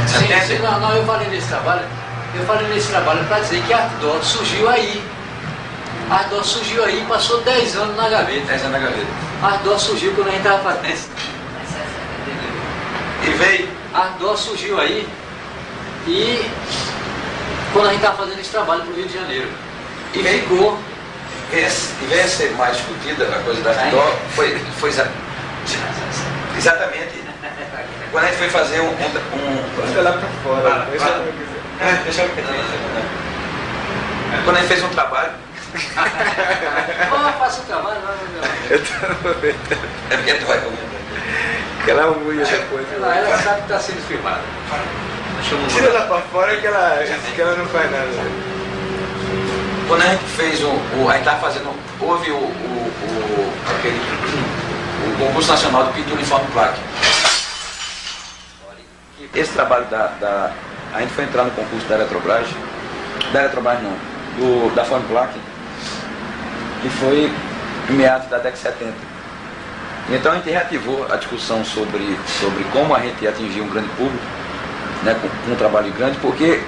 Speaker 4: 70.
Speaker 3: Sim, eu falei nesse trabalho para dizer que a Artidó surgiu aí. A Ardor surgiu aí e passou 10 anos na gaveta.
Speaker 2: 10 anos na gaveta.
Speaker 3: A Ardor surgiu quando a gente estava fazendo.
Speaker 2: E veio.
Speaker 3: A Ardor surgiu aí e quando a gente estava fazendo esse trabalho para o Rio de Janeiro. E ficou.
Speaker 2: E veio a ser mais discutida a coisa da Ardor, foi exatamente quando a gente foi fazer
Speaker 1: Deixa lá pra fora.
Speaker 2: Deixa eu quando a gente fez um trabalho.
Speaker 3: Faça o trabalho,
Speaker 1: Eu tô aproveitando.
Speaker 2: É porque tu vai comer.
Speaker 1: Aquela mulher depois.
Speaker 3: ela sabe que está sendo filmada.
Speaker 1: Tira ela pra fora que ela não faz nada.
Speaker 2: Quando a gente fez a gente estava fazendo, houve o concurso nacional do Pedido Uniforme Plaque. Esse trabalho a gente foi entrar no concurso da Eletrobras não, da Form Plaque, que foi em meados da década de 70. Então a gente reativou a discussão sobre como a gente ia atingir um grande público, né, com um trabalho grande, porque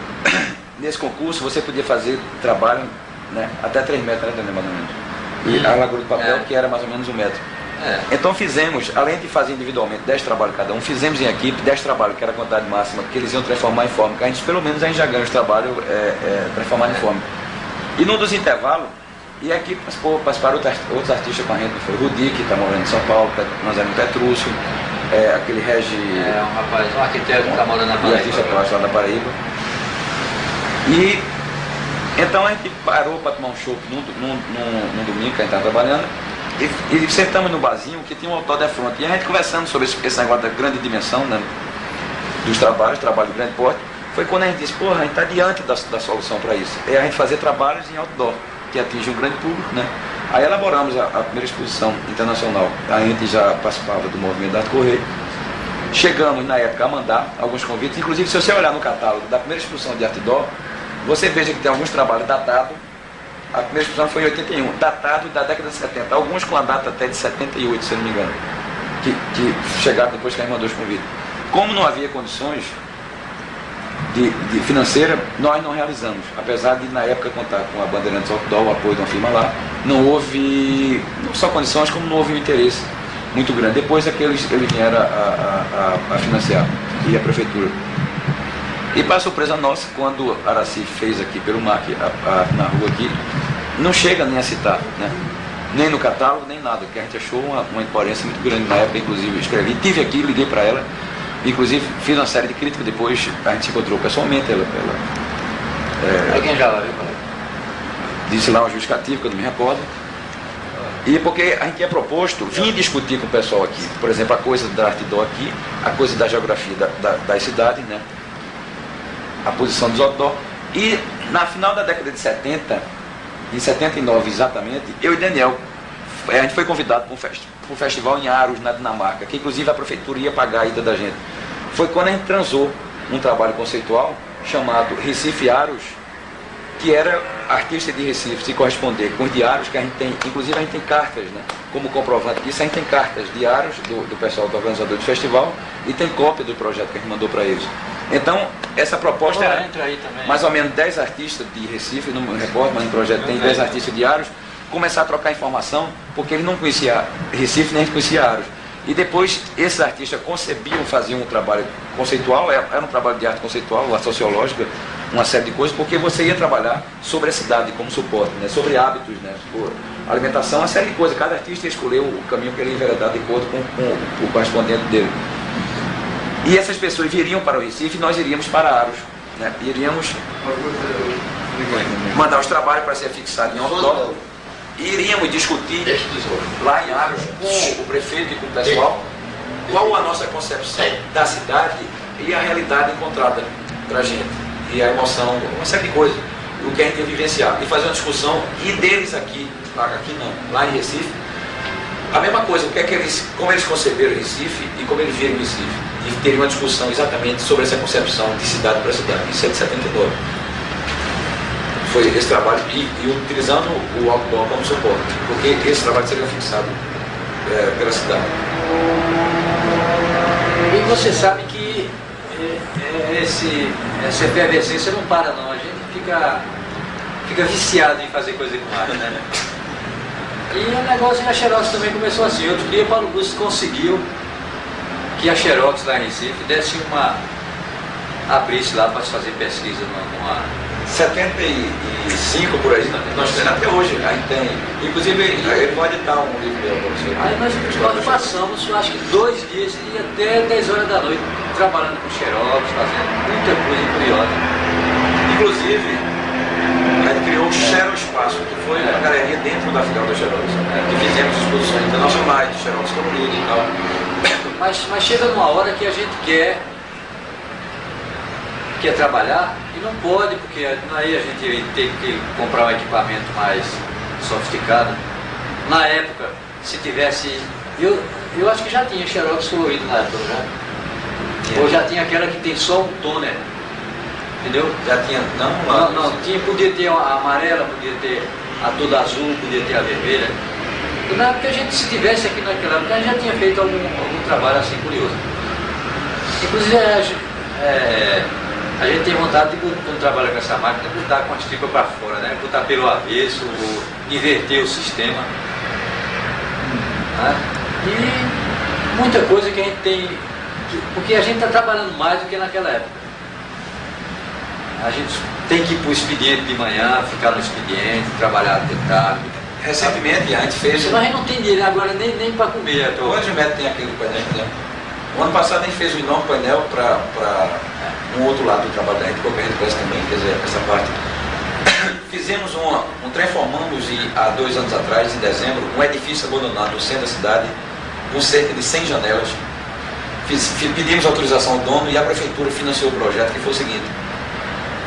Speaker 2: nesse concurso você podia fazer trabalho, né, até 3 metros, né, mais ou menos. E a largura do papel, que era mais ou menos 1 metro. Então fizemos, além de fazer individualmente 10 trabalhos cada um, fizemos em equipe 10 trabalhos, que era a quantidade máxima, que eles iam transformar em forma. Pelo menos a gente já ganha os trabalhos transformados em forma. E num dos intervalos, e aqui participaram outros artistas com a gente, foi o Rudi, que está morando em São Paulo, nós éramos Petrúcio, aquele
Speaker 3: um rapaz, um arquiteto que está morando na Paraíba.
Speaker 2: Artista plástico lá da Paraíba. E então a gente parou para tomar um chopp num domingo que a gente estava trabalhando, e sentamos no barzinho que tinha um autor de fronte. E a gente conversando sobre esse negócio da grande dimensão, né, dos trabalho de grande porte, foi quando a gente disse, porra, a gente está diante da solução para isso. É a gente fazer trabalhos em outdoor, que atinge um grande público, né? Aí elaboramos a primeira exposição internacional. A gente já participava do movimento da Arte Correia. Chegamos, na época, a mandar alguns convites. Inclusive, se você olhar no catálogo da primeira exposição de Arte Dó, você veja que tem alguns trabalhos datados. A primeira exposição foi em 81, datado da década de 70. Alguns com a data até de 78, se eu não me engano, que chegaram depois que a gente mandou os convites. Como não havia condições de financeira, nós não realizamos. Apesar de, na época, contar com a Bandeirantes Outdoor, o apoio de uma firma lá, não houve, não só condições, como não houve um interesse muito grande. Depois é que eles vieram a financiar, e a prefeitura. E para surpresa nossa, quando Araci fez aqui pelo MAC, na rua aqui, não chega nem a citar, né? Nem no catálogo, nem nada, porque a gente achou uma incoerência muito grande. Na época, inclusive, eu escrevi, tive aqui, liguei para ela, inclusive fiz uma série de críticas, depois a gente se encontrou pessoalmente,
Speaker 3: Quem já viu?
Speaker 2: Disse lá uma justificativa, que eu não me recordo. E porque a gente tinha proposto vir discutir com o pessoal aqui, por exemplo, a coisa da arte dó aqui, a coisa da geografia das cidades, né? A posição dos outdoor. E na final da década de 70, em 79 exatamente, eu e Daniel, a gente foi convidado para um festival em Aros, na Dinamarca, que inclusive a prefeitura ia pagar a ida da gente. Foi quando a gente transou um trabalho conceitual chamado Recife Aros, que era artista de Recife se corresponder com os diários que a gente tem, inclusive a gente tem cartas, né? Como comprovante disso, a gente tem cartas, diários do pessoal do organizador do festival, e tem cópia do projeto que a gente mandou para eles. Então, essa proposta era mais ou menos 10 artistas de Recife, não me recordo, mas no projeto tem 10 artistas diários, começar a trocar informação, porque ele não conhecia Recife, nem conhecia Aros. E depois, esses artistas concebiam, faziam um trabalho conceitual, era um trabalho de arte conceitual, arte sociológica, uma série de coisas, porque você ia trabalhar sobre a cidade como suporte, né? Sobre hábitos, né? Alimentação, uma série de coisas. Cada artista ia escolher o caminho que ele ia enveredar de acordo com o correspondente dele. E essas pessoas viriam para o Recife e nós iríamos para Aros, né? Iríamos mandar os trabalhos para ser fixados em outdoor. E iríamos discutir lá em Aros com o prefeito e com o pessoal qual a nossa concepção da cidade e a realidade encontrada para a gente. E a emoção, uma série de coisas, o que a gente ia vivenciar. E fazer uma discussão, e deles aqui não, lá em Recife, a mesma coisa, como eles conceberam Recife e como eles viram Recife. E teria uma discussão exatamente sobre essa concepção de cidade para cidade, em 179. Foi esse trabalho, e utilizando o outdoor como suporte, porque esse trabalho seria fixado pela cidade.
Speaker 3: E você sabe que essa efervescência não para não, a gente fica fica viciado em fazer coisa com arte, né? E o negócio da Xerox também começou assim. Outro dia Paulo Augusto conseguiu que a Xerox lá em Recife desse abrisse lá para se fazer pesquisa numa...
Speaker 4: 75 por aí, nós temos até hoje, a gente tem. Inclusive, ele pode dar um livro dele para você.
Speaker 3: Aí nós passamos, acho que 2 dias e até 10 horas da noite trabalhando com Xerox, fazendo muita coisa curiosa.
Speaker 4: Inclusive, a gente criou o Xero Espaço, que foi uma galeria dentro da filial da Xerox, que fizemos exposições internacionais de Xerox colorido e tal.
Speaker 3: Mas chega numa hora que a gente quer trabalhar e não pode, porque aí a gente tem que comprar um equipamento mais sofisticado. Na época, se tivesse... Eu acho que já tinha Xerox colorido na época, já. Ou já tinha aquela que tem só um toner, entendeu?
Speaker 4: Já tinha,
Speaker 3: não, podia ter a amarela, podia ter a toda azul, podia ter a vermelha. E na época a gente, se tivesse aqui naquela época, a gente já tinha feito algum trabalho assim curioso. Inclusive a gente tem vontade de, quando trabalha com essa máquina, botar com a estripa para fora, né? Botar pelo avesso, ou inverter o sistema. Né? E muita coisa que a gente tem, porque a gente está trabalhando mais do que naquela época. A gente tem que ir para o expediente de manhã, ficar no expediente, trabalhar até tarde.
Speaker 4: Recentemente a gente fez...
Speaker 3: Senão a gente não tem dinheiro agora nem para comer.
Speaker 4: Quantos metros tem aquele painel? O ano passado a gente fez um enorme painel para um outro lado do trabalho da gente, porque a gente conhece também, quer dizer, essa parte. Fizemos transformamos há 2 anos atrás, em dezembro, um edifício abandonado no centro da cidade, com cerca de 100 janelas. Pedimos autorização ao dono e a prefeitura financiou o projeto, que foi o seguinte: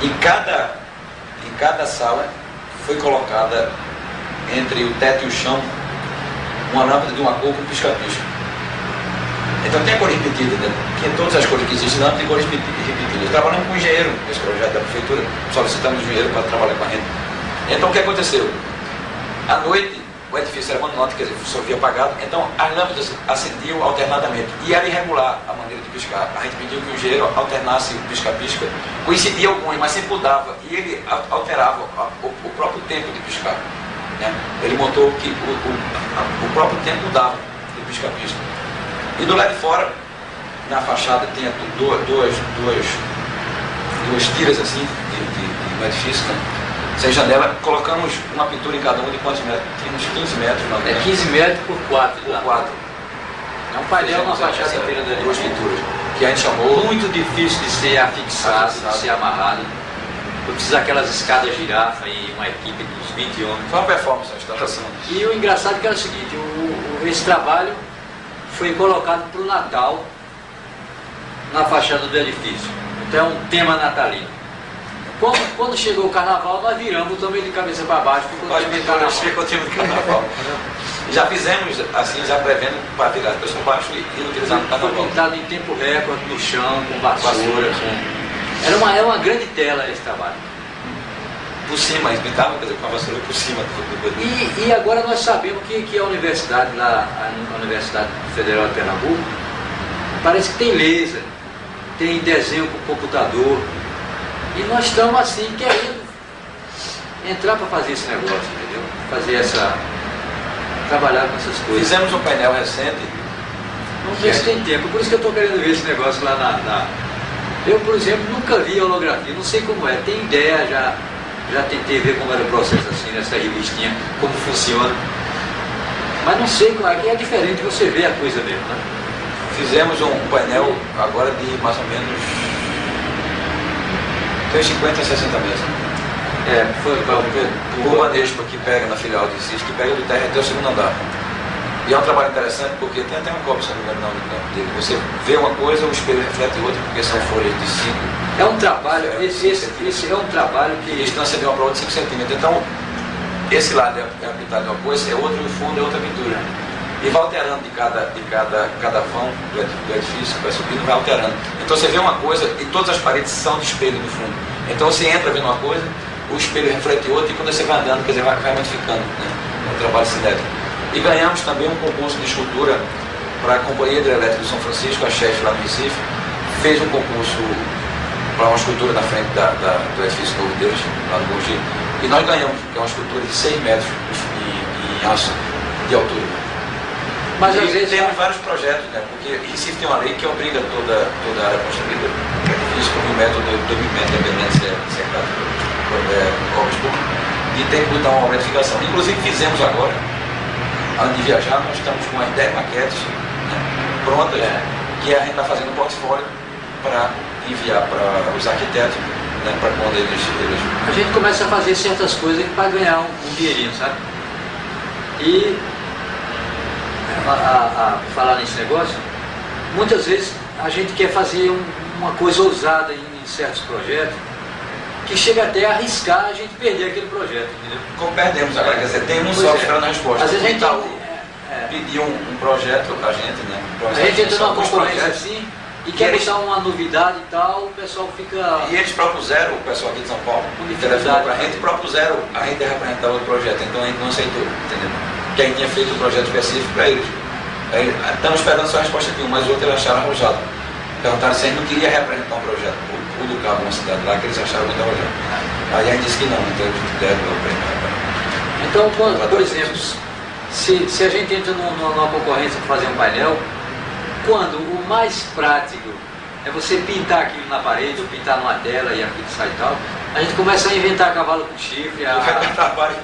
Speaker 4: em cada sala foi colocada entre o teto e o chão uma lâmpada de uma cor com pisca-pisca. Então tem a cor repetida, né? Tinha todas as cores que existem, não tem cores repetidas. Trabalhamos com um engenheiro nesse projeto da prefeitura, solicitamos um engenheiro para trabalhar com a gente. Então o que aconteceu? À noite o edifício era abandonado, quer dizer, só via apagado, então as lâmpadas acendiam alternadamente. E era irregular a maneira de piscar. A gente pediu que o engenheiro alternasse o pisca-pisca, coincidia alguns, mas sempre mudava. E ele alterava o próprio tempo de piscar. Né? Ele montou que o próprio tempo mudava de pisca-pisca. E do lado de fora, na fachada, tinha duas tiras assim de edifício, né? Sem janela. Colocamos uma pintura em cada um de quantos metros? Tínhamos 15 metros.
Speaker 3: É 15 metros por 4.
Speaker 4: Por 4.
Speaker 3: É um painel na fachada inteira da
Speaker 4: duas pinturas. Que a gente chamou...
Speaker 3: Muito difícil de ser afixado, de ser amarrado. Eu preciso daquelas escadas girafa e uma equipe dos 20 homens.
Speaker 4: Foi uma performance a instalação.
Speaker 3: E o engraçado é que era o seguinte, esse trabalho foi colocado para o Natal na fachada do edifício. Então é um tema natalino. Quando chegou o carnaval, nós viramos também de cabeça para baixo, ficou o tema de carnaval.
Speaker 4: Já fizemos assim, já prevendo para virar de cabeça para baixo e utilizar no carnaval.
Speaker 3: Foi pintado em tempo recorde, no chão, com vassoura. Era uma grande tela esse trabalho.
Speaker 4: Por cima, eles pintavam, quer dizer, com a vassoura por cima.
Speaker 3: E agora nós sabemos que a universidade, lá, a Universidade Federal de Pernambuco, parece que tem laser, tem desenho com computador. E nós estamos assim, querendo entrar para fazer esse negócio, entendeu? Trabalhar com essas coisas.
Speaker 4: Fizemos um painel recente.
Speaker 3: Não sei se tem tempo, por isso que eu estou querendo ver esse negócio lá Eu, por exemplo, nunca vi holografia, não sei como é, tem ideia, já tentei ver como era o processo assim, nessa revistinha, como funciona. Mas não sei como é diferente você ver a coisa mesmo, né?
Speaker 4: Fizemos um painel agora de mais ou menos 50 a 60 metros.
Speaker 3: Foi
Speaker 4: o Banespa que pega na filial de Cis, que pega do terra até o segundo andar. E é um trabalho interessante porque tem até uma cópia, se não me engano, dele. Você vê uma coisa, o espelho reflete outra, porque são folhas de 5.
Speaker 3: É um trabalho, esse é um trabalho que...
Speaker 4: A distância de uma prova de 5 centímetros. Então, esse lado é pintado de uma coisa, é outro, e o fundo é outra pintura. E vai alterando de cada vão do edifício, vai subindo, vai alterando. Então você vê uma coisa e todas as paredes são de espelho no fundo. Então você entra vendo uma coisa, o espelho reflete outra e quando você vai andando, quer dizer, vai modificando, né? É um trabalho cinético. E ganhamos também um concurso de escultura para a Companhia Hidrelétrica de São Francisco, a chefe lá no Recife, fez um concurso para uma escultura na frente do edifício novo deles, lá no Mogi. E nós ganhamos, que é uma estrutura de 6 metros em aço de altura.
Speaker 3: Mas
Speaker 4: E
Speaker 3: às vezes
Speaker 4: temos vários projetos, né? Porque Recife tem uma lei que obriga toda a área construída, isso por 1.000 metros, 2.000 metros, dependendo se é obras públicas, e tem que botar uma obra de edificação. Inclusive fizemos agora, antes de viajar, nós estamos com as 10 maquetes, né, prontas, que a gente está fazendo um portfólio para enviar para os arquitetos, né, para quando eles...
Speaker 3: a gente começa a fazer certas coisas para ganhar um dinheirinho, sabe? E a falar nesse negócio, muitas vezes a gente quer fazer uma coisa ousada em certos projetos, que chega até a arriscar a gente perder aquele projeto, entendeu?
Speaker 4: Como perdemos agora, quer dizer, tem um só esperando a resposta.
Speaker 3: Às vezes a gente
Speaker 4: pediu um projeto a gente, né?
Speaker 3: A gente entra numa concorrência assim e quer botar uma novidade e tal, o pessoal fica...
Speaker 4: E eles propuseram, o pessoal aqui de São Paulo, telefonou para a gente, propuseram a gente representar outro projeto, então a gente não aceitou, entendeu? Porque a gente tinha feito um projeto específico para eles. Aí, estamos esperando só a resposta de um, mas o outro eles acharam arrojado. Perguntaram se a gente não queria representar um projeto, o do Cabo, uma cidade lá, que eles acharam muito arrojado. Aí a gente disse que não, então eles deram o prêmio.
Speaker 3: Então, por exemplo, se a gente entra numa concorrência para fazer um painel, quando o mais prático é você pintar aquilo na parede, ou pintar numa tela e aquilo sai e tal, a gente começa a inventar cavalo com chifre,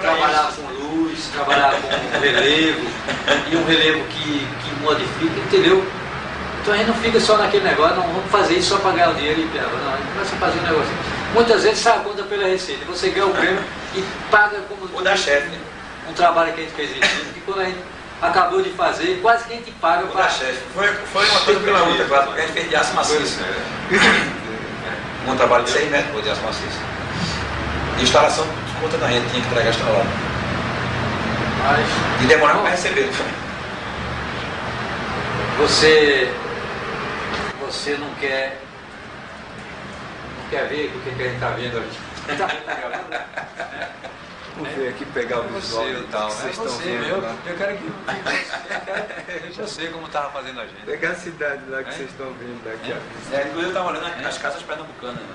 Speaker 3: trabalhar com luz, trabalhar com relevo, e um relevo que modifica, entendeu? Então a gente não fica só naquele negócio, não vamos fazer isso só para ganhar o dinheiro e não, a gente começa a fazer um negócio. Muitas vezes sai a conta pela receita, você ganha o prêmio e paga como
Speaker 4: o da chefe, né?
Speaker 3: Um trabalho que a gente fez em Chile, que quando a gente acabou de fazer, quase que a gente paga para...
Speaker 4: Foi uma coisa pela outra, claro, porque a gente fez de aço maciço. Um trabalho de 6 metros de aço maciço. De instalação, conta da gente, tinha que entregar instalado. E demorar para receber.
Speaker 3: Você não quer ver o que a gente está vendo aqui?
Speaker 1: Vamos ver aqui, pegar o visual e tal, né? Vocês estão vendo lá.
Speaker 3: Eu quero que você como estava fazendo a gente.
Speaker 1: Pegar a cidade lá que vocês estão vendo daqui.
Speaker 4: Inclusive eu estava olhando as casas pernambucanas, né?